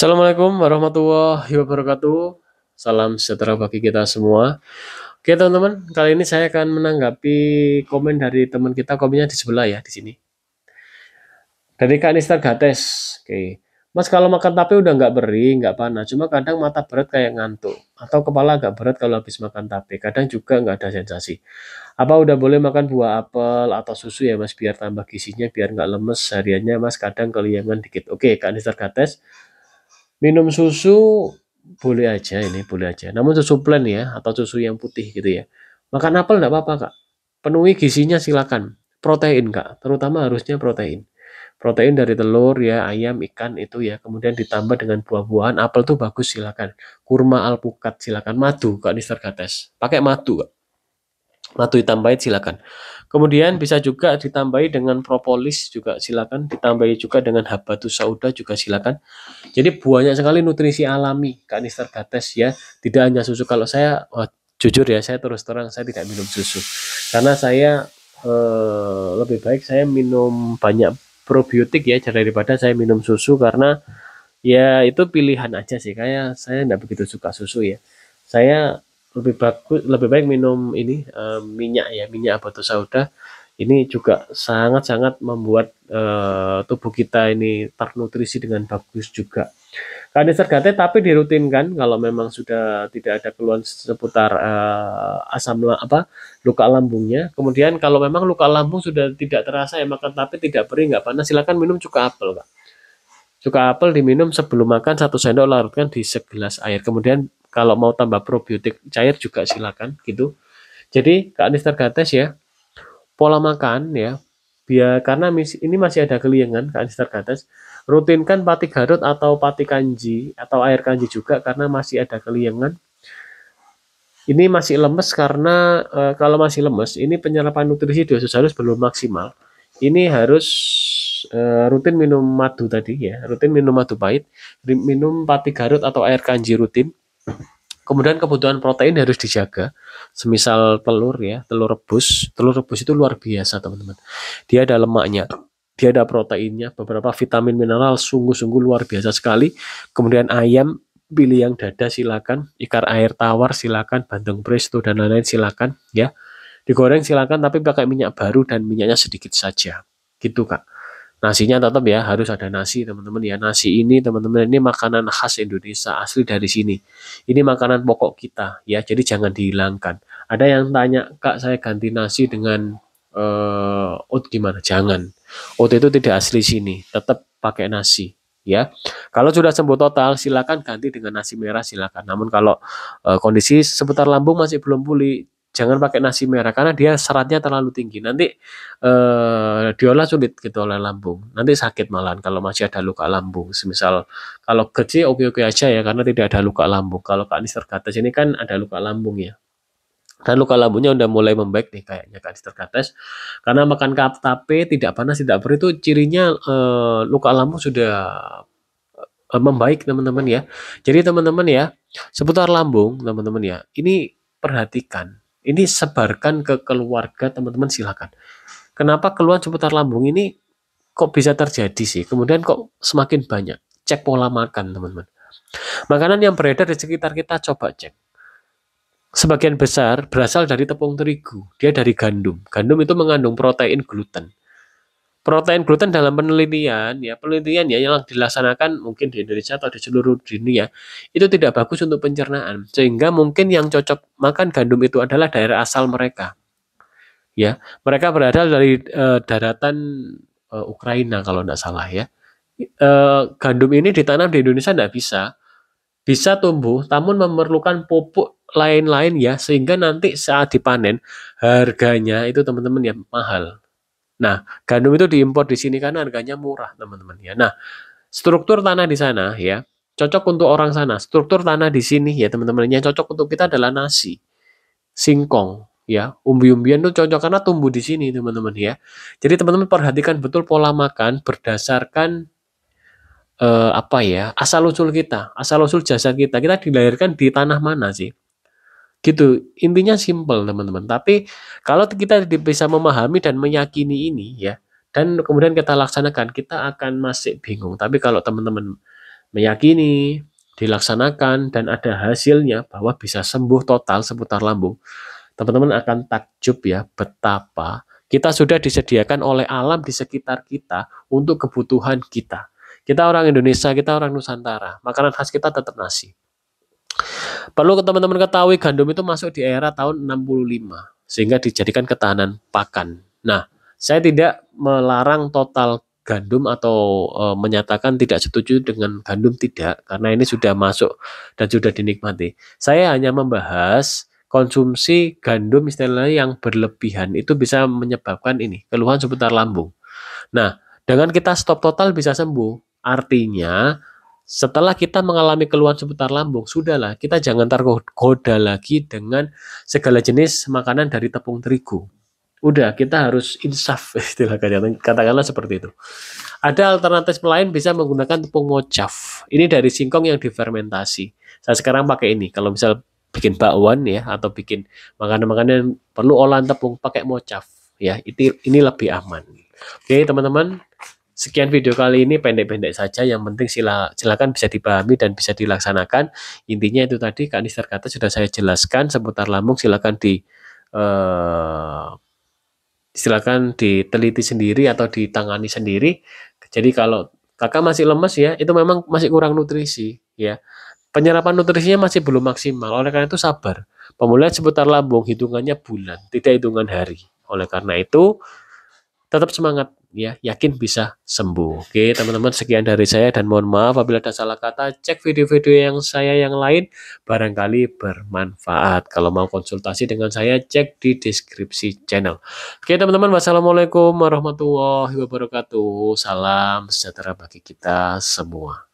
Assalamualaikum warahmatullahi wabarakatuh. Salam sejahtera bagi kita semua. Oke teman-teman, kali ini saya akan menanggapi komen dari teman kita, komennya di sebelah ya, di sini. Dari Kak Nistar Gates. Oke. Mas kalau makan tape udah nggak perih, nggak panas, cuma kadang mata berat kayak ngantuk. Atau kepala agak berat kalau habis makan tape. Kadang juga nggak ada sensasi. Apa udah boleh makan buah apel atau susu ya mas, biar tambah gizinya, biar nggak lemes hariannya mas, kadang keliangan dikit. Oke Kak Nistar Gates, minum susu boleh aja ini, boleh aja. Namun susu plain ya, atau susu yang putih gitu ya. Makan apel nggak apa-apa kak. Penuhi gizinya silakan. Protein kak, terutama harusnya protein. Protein dari telur ya, ayam, ikan itu ya. Kemudian ditambah dengan buah-buahan, apel tuh bagus silakan. Kurma alpukat silakan. Madu kak Mister Gates. Pakai madu kak. Madu ditambahin silakan. Kemudian bisa juga ditambahi dengan propolis juga silakan. Ditambahi juga dengan habatus sauda juga silakan. Jadi banyak sekali nutrisi alami Kak Mister Gates ya. Tidak hanya susu. Kalau saya jujur ya, saya terus terang saya tidak minum susu. Karena saya lebih baik saya minum banyak probiotik ya daripada saya minum susu, karena ya itu pilihan aja sih. Kayak saya tidak begitu suka susu ya. Saya lebih baik minum ini minyak ya, minyak batu sauda. Ini juga sangat-sangat membuat tubuh kita ini ternutrisi dengan bagus juga. Kandis tergate tapi dirutinkan kalau memang sudah tidak ada keluhan seputar luka lambungnya. Kemudian kalau memang luka lambung sudah tidak terasa ya makan tapi tidak perih nggak panas, silakan minum cuka apel kak. Cuka apel diminum sebelum makan 1 sendok, larutkan di segelas air. Kemudian kalau mau tambah probiotik cair juga silakan gitu. Jadi Kak Anies Tergates ya, pola makan ya, biar karena ini masih ada keliengan Kak Anies Tergates, rutinkan pati garut atau pati kanji atau air kanji juga karena masih ada keliengan. Ini masih lemes karena kalau masih lemes, ini penyerapan nutrisi dosis harus belum maksimal. Ini harus rutin minum madu tadi ya, rutin minum madu pahit, minum pati garut atau air kanji rutin. Kemudian kebutuhan protein harus dijaga, semisal telur ya, telur rebus. Telur rebus itu luar biasa teman-teman. Dia ada lemaknya, dia ada proteinnya, beberapa vitamin mineral sungguh-sungguh luar biasa sekali. Kemudian ayam, pilih yang dada silakan, ikan air tawar silakan, bandeng presto dan lain-lain silakan ya. Digoreng silakan tapi pakai minyak baru dan minyaknya sedikit saja. Gitu Kak. Nasinya tetap ya harus ada nasi teman-teman ya. Nasi ini teman-teman ini makanan khas Indonesia, asli dari sini. Ini makanan pokok kita ya. Jadi jangan dihilangkan. Ada yang tanya, "Kak, saya ganti nasi dengan oat gimana?" Jangan. Oat itu tidak asli sini, tetap pakai nasi ya. Kalau sudah sembuh total silakan ganti dengan nasi merah silakan. Namun kalau kondisi seputar lambung masih belum pulih, jangan pakai nasi merah karena dia seratnya terlalu tinggi. Nanti diolah sulit gitu oleh lambung. Nanti sakit malahan kalau masih ada luka lambung. Semisal kalau kecil oke-oke aja ya karena tidak ada luka lambung. Kalau Kak Anies Tergates ini kan ada luka lambung ya. Dan luka lambungnya udah mulai membaik nih kayaknya Kak Anies Tergates. Karena makan tape tidak panas tidak perih itu cirinya luka lambung sudah membaik teman-teman ya. Jadi teman-teman ya, seputar lambung teman-teman ya. Ini perhatikan. Ini sebarkan ke keluarga teman-teman silakan. Kenapa keluhan seputar lambung ini kok bisa terjadi sih? Kemudian kok semakin banyak? Cek pola makan teman-teman. Makanan yang beredar di sekitar kita coba cek. Sebagian besar berasal dari tepung terigu. Dia dari gandum. Gandum itu mengandung protein gluten. Protein gluten dalam penelitian ya yang dilaksanakan mungkin di Indonesia atau di seluruh dunia itu tidak bagus untuk pencernaan. Sehingga mungkin yang cocok makan gandum itu adalah daerah asal mereka. Ya, mereka berasal dari daratan Ukraina kalau tidak salah ya. Gandum ini ditanam di Indonesia tidak bisa. Bisa tumbuh, namun memerlukan pupuk lain-lain ya, sehingga nanti saat dipanen harganya itu teman-teman ya mahal. Nah, gandum itu diimpor di sini karena harganya murah, teman-teman ya. Nah, struktur tanah di sana ya, cocok untuk orang sana. Struktur tanah di sini ya, teman-teman, yang cocok untuk kita adalah nasi, singkong, ya. Umbi-umbian itu cocok karena tumbuh di sini, teman-teman ya. Jadi teman-teman perhatikan betul pola makan berdasarkan asal usul kita, asal usul jasad kita. Kita dilahirkan di tanah mana sih? Gitu, intinya simpel teman-teman. Tapi kalau kita bisa memahami dan meyakini ini ya, dan kemudian kita laksanakan, kita akan masih bingung. Tapi kalau teman-teman meyakini, dilaksanakan, dan ada hasilnya bahwa bisa sembuh total seputar lambung, teman-teman akan takjub ya betapa kita sudah disediakan oleh alam di sekitar kita untuk kebutuhan kita. Kita orang Indonesia, kita orang Nusantara, makanan khas kita tetap nasi. Perlu teman-teman ketahui gandum itu masuk di era tahun 65 sehingga dijadikan ketahanan pakan. Nah, saya tidak melarang total gandum atau menyatakan tidak setuju dengan gandum, tidak, karena ini sudah masuk dan sudah dinikmati. Saya hanya membahas konsumsi gandum istilahnya yang berlebihan itu bisa menyebabkan ini keluhan seputar lambung. Nah, dengan kita stop total bisa sembuh. Artinya setelah kita mengalami keluhan seputar lambung, sudahlah, kita jangan tergoda lagi dengan segala jenis makanan dari tepung terigu. Udah, kita harus insaf, istilah katakanlah seperti itu. Ada alternatif lain, bisa menggunakan tepung mocaf. Ini dari singkong yang difermentasi. Saya sekarang pakai ini. Kalau misal bikin bakwan ya, atau bikin makanan-makanan yang perlu olahan tepung, pakai mocaf. Ya, ini lebih aman. Oke, teman-teman. Sekian video kali ini, pendek-pendek saja, yang penting silakan bisa dipahami dan bisa dilaksanakan. Intinya itu tadi, Kak Nistar kata sudah saya jelaskan seputar lambung, eh, silakan diteliti sendiri atau ditangani sendiri. Jadi kalau kakak masih lemes ya, itu memang masih kurang nutrisi ya. Penyerapan nutrisinya masih belum maksimal. Oleh karena itu sabar. Pemulihan seputar lambung hitungannya bulan, tidak hitungan hari. Oleh karena itu tetap semangat ya, yakin bisa sembuh. Oke, teman-teman, sekian dari saya dan mohon maaf apabila ada salah kata. Cek video-video yang saya yang lain, barangkali bermanfaat. Kalau mau konsultasi dengan saya, cek di deskripsi channel. Oke, teman-teman, wassalamualaikum warahmatullahi wabarakatuh. Salam sejahtera bagi kita semua.